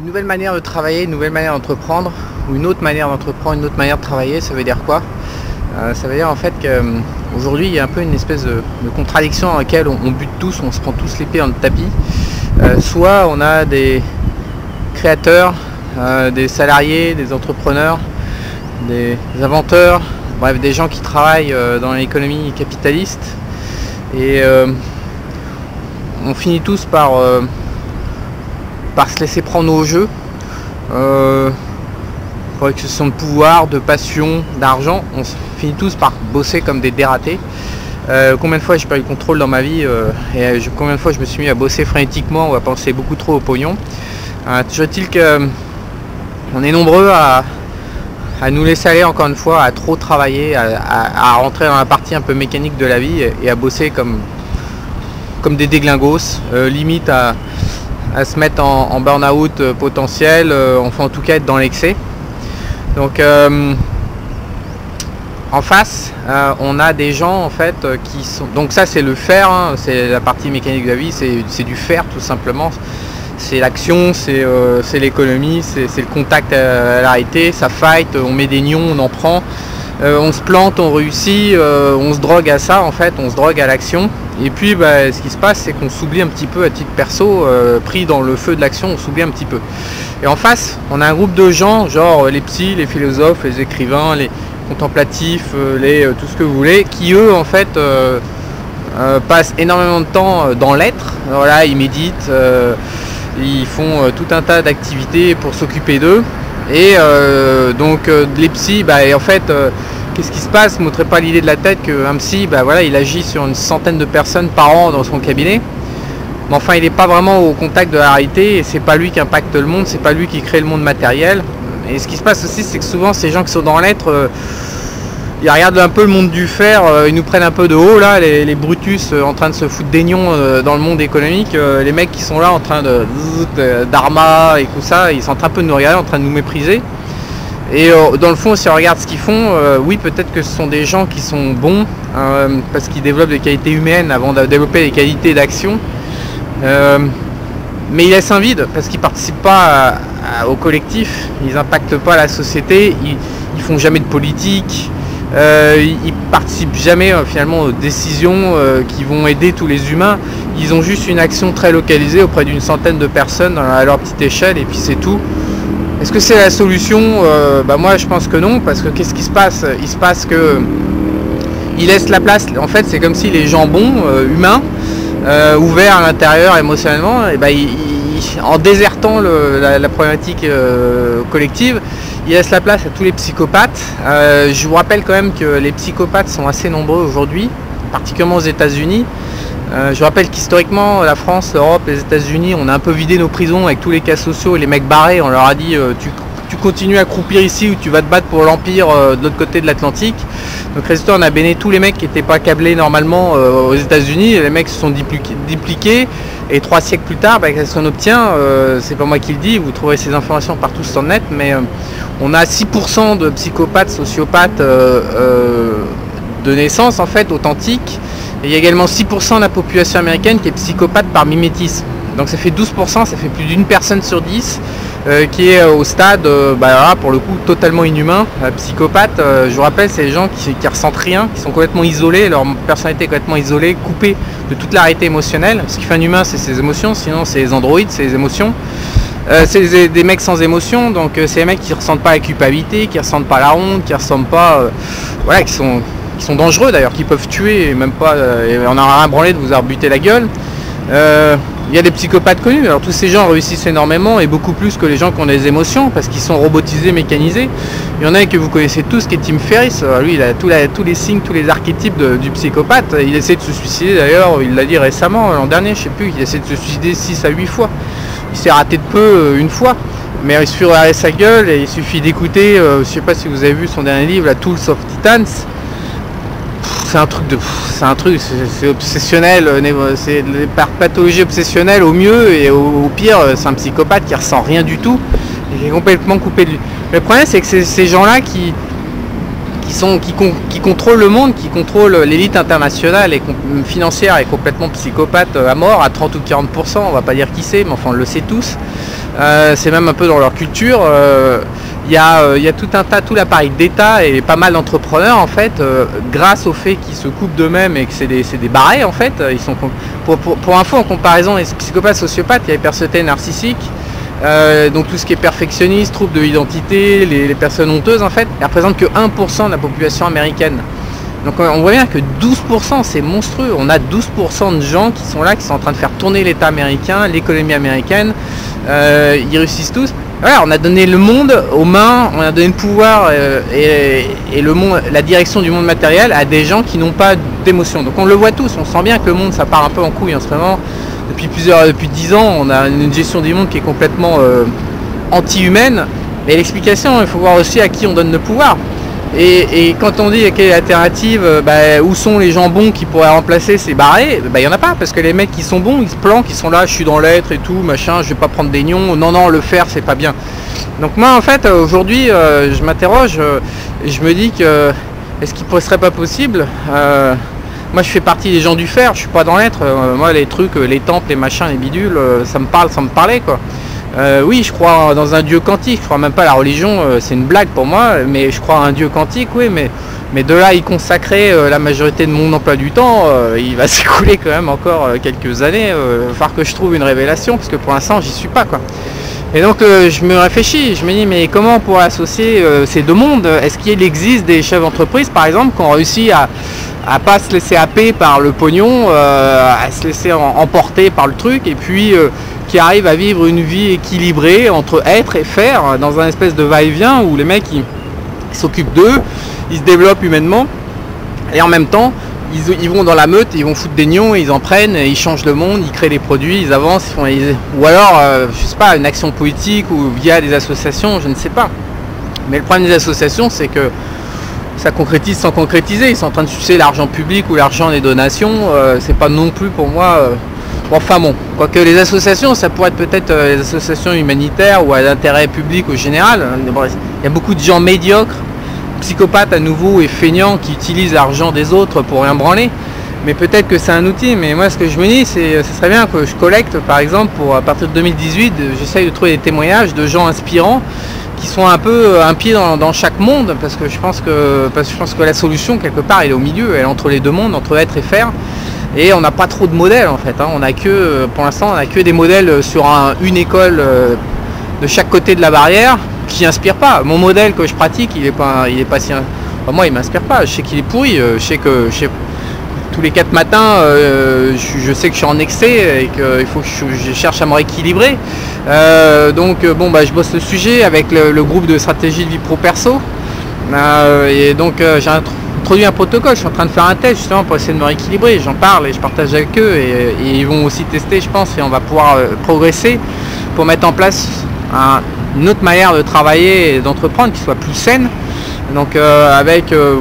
Une nouvelle manière de travailler, une nouvelle manière d'entreprendre, ou une autre manière d'entreprendre, une autre manière de travailler, ça veut dire quoi? Ça veut dire en fait qu'aujourd'hui il y a un peu une espèce de contradiction dans laquelle on bute tous, on se prend tous les pieds dans le tapis. Soit on a des créateurs, des salariés, des entrepreneurs, des inventeurs, bref des gens qui travaillent dans l'économie capitaliste et on finit tous par se laisser prendre au jeu pour une question de pouvoir, de passion, d'argent. On finit tous par bosser comme des dératés. Combien de fois j'ai perdu le contrôle dans ma vie et combien de fois je me suis mis à bosser frénétiquement ou à penser beaucoup trop au pognon. Toujours est-il qu'on est nombreux à nous laisser aller encore une fois, à trop travailler, à rentrer dans la partie un peu mécanique de la vie et à bosser comme des déglingos, limite à se mettre en burn-out potentiel, enfin en tout cas être dans l'excès. Donc en face, on a des gens en fait qui sont... Donc ça c'est le faire, hein, c'est la partie mécanique de la vie, c'est du faire tout simplement. C'est l'action, c'est l'économie, c'est le contact à la réalité, ça fight, on met des nions, on en prend, on se plante, on réussit, on se drogue à ça en fait, on se drogue à l'action. Et puis ce qui se passe c'est qu'on s'oublie un petit peu à titre perso, pris dans le feu de l'action, on s'oublie un petit peu. Et en face, on a un groupe de gens, genre les psys, les philosophes, les écrivains, les contemplatifs, tout ce que vous voulez, qui eux en fait passent énormément de temps dans l'être. Voilà, ils méditent, ils font tout un tas d'activités pour s'occuper d'eux. Et donc les psys, en fait, qu'est-ce qui se passe? Ne m'ôterez pas l'idée de la tête qu'un psy, il agit sur une centaine de personnes par an dans son cabinet. Mais enfin, il n'est pas vraiment au contact de la réalité et c'est pas lui qui impacte le monde, c'est pas lui qui crée le monde matériel. Et ce qui se passe aussi, c'est que souvent ces gens qui sont dans l'être, ils regardent un peu le monde du faire, ils nous prennent un peu de haut là, les Brutus en train de se foutre des nions dans le monde économique, les mecs qui sont là en train d'arma et tout ça, ils sont en train un peu de nous regarder, en train de nous mépriser. Et dans le fond, si on regarde ce qu'ils font, oui, peut-être que ce sont des gens qui sont bons parce qu'ils développent des qualités humaines avant de développer des qualités d'action. Mais ils laissent un vide parce qu'ils ne participent pas au collectif, ils n'impactent pas la société, ils font jamais de politique, ils participent jamais finalement aux décisions qui vont aider tous les humains. Ils ont juste une action très localisée auprès d'une centaine de personnes à leur petite échelle et puis c'est tout. Est-ce que c'est la solution? Moi je pense que non, parce que qu'est-ce qui se passe? Il se passe que ils laissent la place, en fait c'est comme si les gens bons, humains, ouverts à l'intérieur émotionnellement, en désertant la problématique collective, ils laissent la place à tous les psychopathes. Je vous rappelle quand même que les psychopathes sont assez nombreux aujourd'hui, particulièrement aux États-Unis. Je vous rappelle qu'historiquement, la France, l'Europe, les États-Unis, on a un peu vidé nos prisons avec tous les cas sociaux et les mecs barrés. On leur a dit tu continues à croupir ici ou tu vas te battre pour l'Empire de l'autre côté de l'Atlantique. Donc résultat, on a béné tous les mecs qui n'étaient pas câblés normalement aux États-Unis. Les mecs se sont dupliqués et 3 siècles plus tard, qu'est-ce qu'on obtient? C'est pas moi qui le dis, vous trouverez ces informations partout sur le net, mais on a 6% de psychopathes, sociopathes de naissance en fait, authentiques. Et il y a également 6% de la population américaine qui est psychopathe par mimétisme. Donc ça fait 12%, ça fait plus d'une personne sur 10 qui est au stade, pour le coup, totalement inhumain. Psychopathe, je vous rappelle, c'est les gens qui ressentent rien, qui sont complètement isolés, leur personnalité est complètement isolée, coupée de toute la réalité émotionnelle. Ce qui fait un humain, c'est ses émotions, sinon c'est les androïdes, c'est les émotions. C'est des mecs sans émotion, donc c'est les mecs qui ressentent pas la culpabilité, qui ressentent pas la honte, qui ressentent pas... qui sont dangereux d'ailleurs, qui peuvent tuer, et même pas, on n'a rien branlé de vous avoir buté la gueule. Il y a des psychopathes connus, alors tous ces gens réussissent énormément et beaucoup plus que les gens qui ont des émotions parce qu'ils sont robotisés, mécanisés. Il y en a un que vous connaissez tous qui est Tim Ferriss, lui il a tous les signes, tous les archétypes du psychopathe. Il essaie de se suicider d'ailleurs, il l'a dit récemment, l'an dernier, je sais plus, il essaie de se suicider 6 à 8 fois. Il s'est raté de peu une fois. Mais il suffit de regarder sa gueule et il suffit d'écouter, je sais pas si vous avez vu son dernier livre, la Tools of Titans. C'est obsessionnel, c'est des pathologies obsessionnelles au mieux et au pire, c'est un psychopathe qui ressent rien du tout et qui est complètement coupé de lui. Mais le problème, c'est que c'est ces gens-là qui contrôlent le monde, qui contrôlent l'élite internationale et financière est complètement psychopathe à mort, à 30 ou 40%, on va pas dire qui c'est, mais enfin on le sait tous. c'est même un peu dans leur culture. Il y a tout l'appareil d'État et pas mal d'entrepreneurs en fait, grâce au fait qu'ils se coupent d'eux-mêmes et que c'est des barrés en fait. Ils sont, pour info, en comparaison des psychopathes, sociopathes, il y a les personnalités narcissiques. Donc tout ce qui est perfectionniste, troubles de l'identité, les personnes honteuses en fait, elles représentent que 1% de la population américaine. Donc on voit bien que 12%, c'est monstrueux. On a 12% de gens qui sont là, qui sont en train de faire tourner l'État américain, l'économie américaine. Ils réussissent tous. Voilà, on a donné le monde aux mains, on a donné le pouvoir et le monde, la direction du monde matériel à des gens qui n'ont pas d'émotion. Donc on le voit tous, on sent bien que le monde ça part un peu en couille en ce moment. Depuis 10 ans, on a une gestion du monde qui est complètement anti-humaine. Mais l'explication, il faut voir aussi à qui on donne le pouvoir. Et quand on dit quelle est l'alternative, où sont les gens bons qui pourraient remplacer ces barrés, il n'y en a pas, parce que les mecs qui sont bons, ils se planquent, ils sont là, je suis dans l'être et tout, machin, je vais pas prendre des nions, non, le faire c'est pas bien. Donc moi en fait aujourd'hui je m'interroge, je me dis que est-ce qu'il ne serait pas possible, moi je fais partie des gens du faire, je suis pas dans l'être, moi les trucs, les temples, les machins, les bidules, ça me parle sans me parler quoi. Oui, je crois dans un dieu quantique, je crois même pas à la religion, c'est une blague pour moi, mais je crois à un dieu quantique, oui, mais de là y consacrer la majorité de mon emploi du temps, il va s'écouler quand même encore quelques années, il va falloir que je trouve une révélation, parce que pour l'instant j'y suis pas quoi. Et donc je me réfléchis, je me dis mais comment on pourrait associer ces deux mondes? Est-ce qu'il existe des chefs d'entreprise par exemple qui ont réussi à pas se laisser happer par le pognon, à se laisser emporter par le truc, et puis qui arrivent à vivre une vie équilibrée entre être et faire, dans un espèce de va-et-vient où les mecs ils s'occupent d'eux, ils se développent humainement, et en même temps ils vont dans la meute, ils vont foutre des nions, ils en prennent, ils changent le monde, ils créent des produits, ils avancent, ou alors je sais pas, une action politique ou via des associations, je ne sais pas. Mais le problème des associations, c'est que ça concrétise sans concrétiser. Ils sont en train de sucer l'argent public ou l'argent des donations, c'est pas non plus pour moi enfin bon, quoique les associations ça pourrait être peut-être les associations humanitaires ou à l'intérêt public au général. Il y a beaucoup de gens médiocres, psychopathes à nouveau et feignants qui utilisent l'argent des autres pour rien branler, mais peut-être que c'est un outil. Mais moi ce que je me dis, c'est ce serait bien que je collecte par exemple pour à partir de 2018, j'essaye de trouver des témoignages de gens inspirants qui sont un peu un pied dans chaque monde, parce que je pense que la solution quelque part elle est au milieu, elle est entre les deux mondes, entre être et faire. Et on n'a pas trop de modèles en fait, hein. On a que, pour l'instant, on n'a que des modèles sur une école de chaque côté de la barrière qui n'inspire pas. Mon modèle que je pratique, il est pas si, enfin, moi il m'inspire pas. Je sais qu'il est pourri. Je sais tous les 4 matins, je sais que je suis en excès et qu'il faut que je cherche à me rééquilibrer. Donc je bosse le sujet avec le groupe de stratégie de vie pro perso. Et donc j'ai introduit un protocole, je suis en train de faire un test justement pour essayer de me rééquilibrer, j'en parle et je partage avec eux et ils vont aussi tester je pense, et on va pouvoir progresser pour mettre en place une autre manière de travailler et d'entreprendre qui soit plus saine. Donc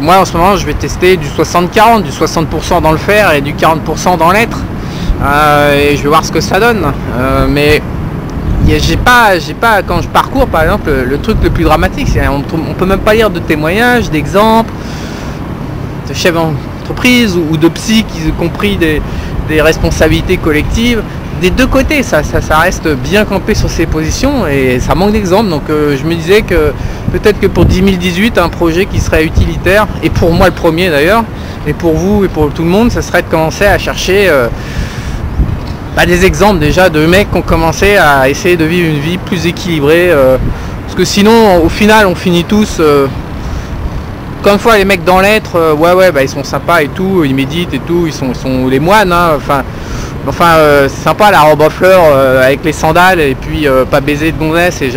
moi en ce moment je vais tester du 60-40, du 60% dans le faire et du 40% dans l'être, et je vais voir ce que ça donne, mais j'ai pas quand je parcours par exemple le truc le plus dramatique, c'est on peut même pas lire de témoignages, d'exemples de chefs d'entreprise ou de psy qui ont compris des responsabilités collectives. Des deux côtés, ça reste bien campé sur ses positions et ça manque d'exemples. Donc je me disais que peut-être que pour 2018, un projet qui serait utilitaire, et pour moi le premier d'ailleurs, et pour vous et pour tout le monde, ça serait de commencer à chercher des exemples déjà de mecs qui ont commencé à essayer de vivre une vie plus équilibrée. Parce que sinon, au final, on finit tous... Comme une fois les mecs dans l'être, ils sont sympas et tout, ils méditent et tout, ils sont les moines, hein, c'est sympa la robe à fleurs avec les sandales et puis pas baiser de gonzesse et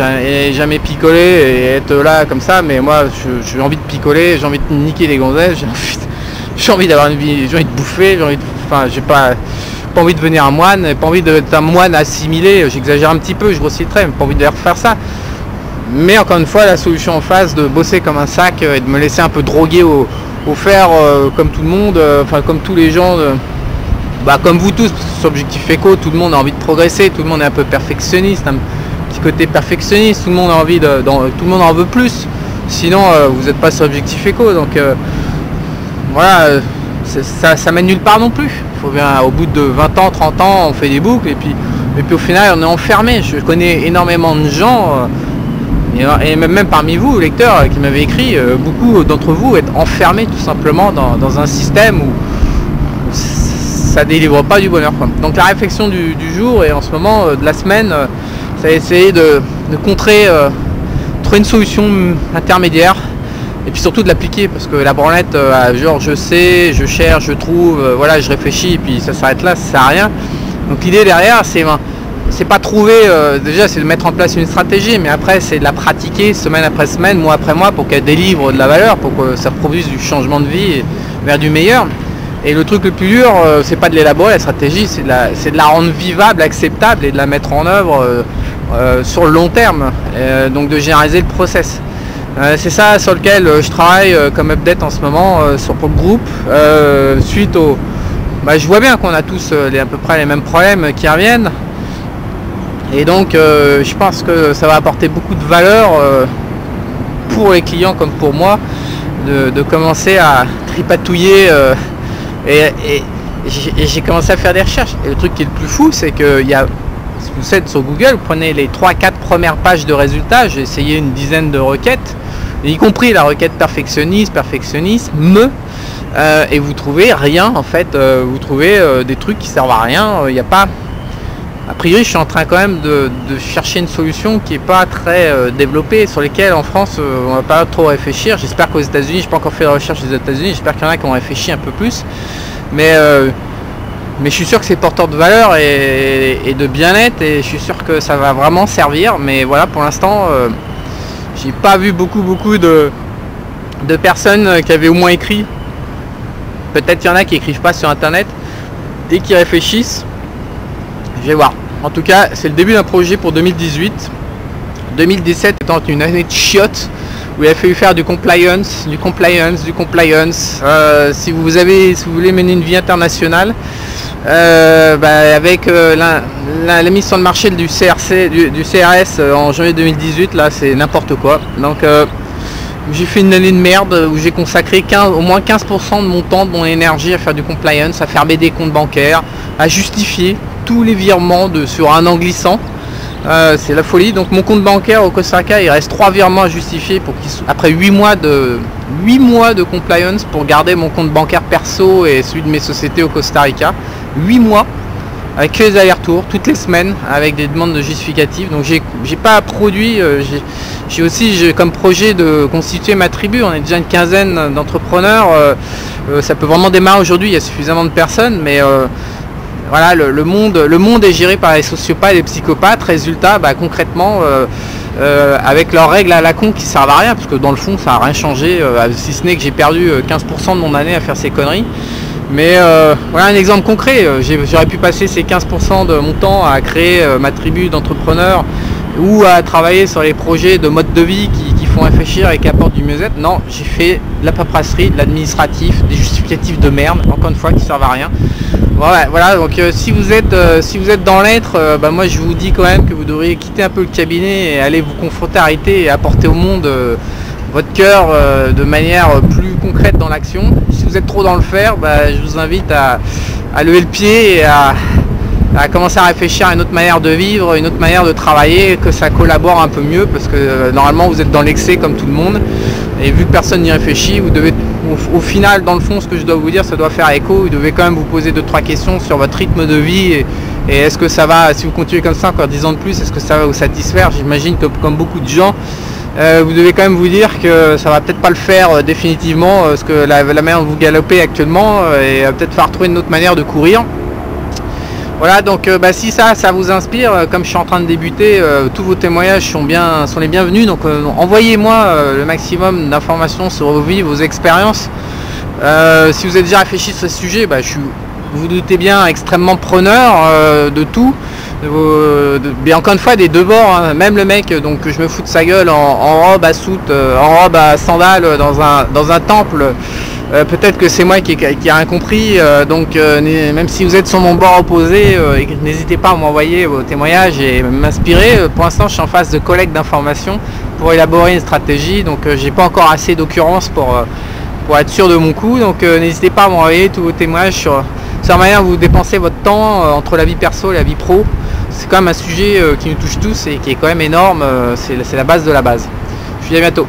jamais picoler et être là comme ça, mais moi j'ai envie de picoler, j'ai envie de niquer les gonzesses, j'ai envie d'avoir une vie, j'ai envie de bouffer, j'ai pas envie de devenir un moine, pas envie d'être un moine assimilé, j'exagère un petit peu, je grossis le trait, mais pas envie de refaire ça. Mais encore une fois, la solution en face de bosser comme un sac et de me laisser un peu droguer au fer comme tout le monde, comme tous les gens, comme vous tous, sur Objectif Éco, tout le monde a envie de progresser, tout le monde est un peu perfectionniste, un petit côté perfectionniste, tout le monde a envie tout le monde en veut plus, sinon vous n'êtes pas sur Objectif Éco, donc ça mène nulle part non plus. Il faut bien, au bout de 20 ans, 30 ans, on fait des boucles et puis et puis au final on est enfermé. Je connais énormément de gens, et même parmi vous, lecteurs, qui m'avaient écrit, beaucoup d'entre vous êtes enfermés tout simplement dans un système où ça délivre pas du bonheur, quoi. Donc la réflexion du jour et en ce moment de la semaine, ça a essayé de contrer, trouver une solution intermédiaire et puis surtout de l'appliquer, parce que la branlette, genre je sais, je cherche, je trouve, voilà, je réfléchis et puis ça s'arrête là, ça sert à rien. Donc l'idée derrière, c'est pas trouver, déjà c'est de mettre en place une stratégie, mais après c'est de la pratiquer semaine après semaine, mois après mois, pour qu'elle délivre de la valeur, pour que ça produise du changement de vie vers du meilleur. Et le truc le plus dur, c'est pas de l'élaborer la stratégie, c'est de la rendre vivable, acceptable et de la mettre en œuvre sur le long terme, donc de généraliser le process. C'est ça sur lequel je travaille comme update en ce moment pour le groupe, suite au... je vois bien qu'on a tous à peu près les mêmes problèmes qui reviennent, et donc je pense que ça va apporter beaucoup de valeur pour les clients comme pour moi, de commencer à tripatouiller, et j'ai commencé à faire des recherches. Et le truc qui est le plus fou, c'est que si vous êtes sur Google, vous prenez les 3-4 premières pages de résultats, j'ai essayé une dizaine de requêtes, y compris la requête perfectionnisme, et vous trouvez rien en fait, vous trouvez des trucs qui servent à rien. Il n'y a pas, a priori je suis en train quand même de chercher une solution qui n'est pas très développée, sur lesquelles en France on va pas trop réfléchir. J'espère qu'aux États-Unis, je n'ai pas encore fait de recherche aux États-Unis, j'espère qu'il y en a qui ont réfléchi un peu plus, mais je suis sûr que c'est porteur de valeur et de bien-être, et je suis sûr que ça va vraiment servir. Mais voilà, pour l'instant j'ai pas vu beaucoup de personnes qui avaient au moins écrit. Peut-être qu'il y en a qui écrivent pas sur internet et qui réfléchissent. Je vais voir. En tout cas, c'est le début d'un projet pour 2018. 2017 étant une année de chiottes, où il a fallu faire du compliance. Si vous voulez mener une vie internationale, avec la mise sur le marché du CRS en janvier 2018, là c'est n'importe quoi. Donc j'ai fait une année de merde où j'ai consacré au moins 15% de mon temps, de mon énergie à faire du compliance, à fermer des comptes bancaires, à justifier tous les virements sur un an glissant. C'est la folie. Donc mon compte bancaire au Costa Rica, il reste 3 virements à justifier après 8 mois de compliance pour garder mon compte bancaire perso et celui de mes sociétés au Costa Rica. 8 mois avec que les allers-retours toutes les semaines avec des demandes de justificatives. Donc j'ai pas produit, j'ai aussi comme projet de constituer ma tribu. On est déjà une quinzaine d'entrepreneurs, ça peut vraiment démarrer aujourd'hui, il y a suffisamment de personnes, mais voilà, le monde est géré par les sociopathes et les psychopathes. Résultat, concrètement, avec leurs règles à la con qui servent à rien, parce que dans le fond ça n'a rien changé, si ce n'est que j'ai perdu 15% de mon année à faire ces conneries. Mais voilà un exemple concret, j'aurais pu passer ces 15% de mon temps à créer ma tribu d'entrepreneurs ou à travailler sur les projets de mode de vie qui font réfléchir et qui apportent du mieux-être. Non, j'ai fait de la paperasserie, de l'administratif, des justificatifs de merde, encore une fois, qui servent à rien. Voilà, donc si vous êtes dans l'être, moi je vous dis quand même que vous devriez quitter un peu le cabinet et aller vous confronter à la réalité et apporter au monde votre cœur de manière plus concrète dans l'action. Si vous êtes trop dans le faire, je vous invite à lever le pied et à commencer à réfléchir à une autre manière de vivre, une autre manière de travailler, que ça collabore un peu mieux, parce que normalement vous êtes dans l'excès comme tout le monde, et vu que personne n'y réfléchit, vous devez, au final, dans le fond, ce que je dois vous dire, ça doit faire écho. Vous devez quand même vous poser 2-3 questions sur votre rythme de vie, et est-ce que ça va, si vous continuez comme ça encore 10 ans de plus, est-ce que ça va vous satisfaire? J'imagine que comme beaucoup de gens, vous devez quand même vous dire que ça va peut-être pas le faire définitivement, parce que la manière dont vous galopez actuellement, et peut-être falloir trouver une autre manière de courir. Voilà, donc si ça vous inspire, comme je suis en train de débuter, tous vos témoignages sont les bienvenus. Donc envoyez-moi le maximum d'informations sur vos vies, vos expériences. Si vous avez déjà réfléchi sur ce sujet, vous vous doutez bien, extrêmement preneur de tout. Mais encore une fois, des deux bords, hein. Même le mec, donc je me fous de sa gueule en robe à soute, en robe à sandales dans un temple. Peut-être que c'est moi qui ai rien compris, même si vous êtes sur mon bord opposé, n'hésitez pas à m'envoyer vos témoignages et m'inspirer. Pour l'instant je suis en phase de collecte d'informations pour élaborer une stratégie, donc j'ai pas encore assez d'occurrences pour être sûr de mon coup, donc n'hésitez pas à m'envoyer tous vos témoignages sur la manière dont vous dépensez votre temps entre la vie perso et la vie pro, c'est quand même un sujet qui nous touche tous et qui est quand même énorme, c'est la base de la base. Je vous dis à bientôt.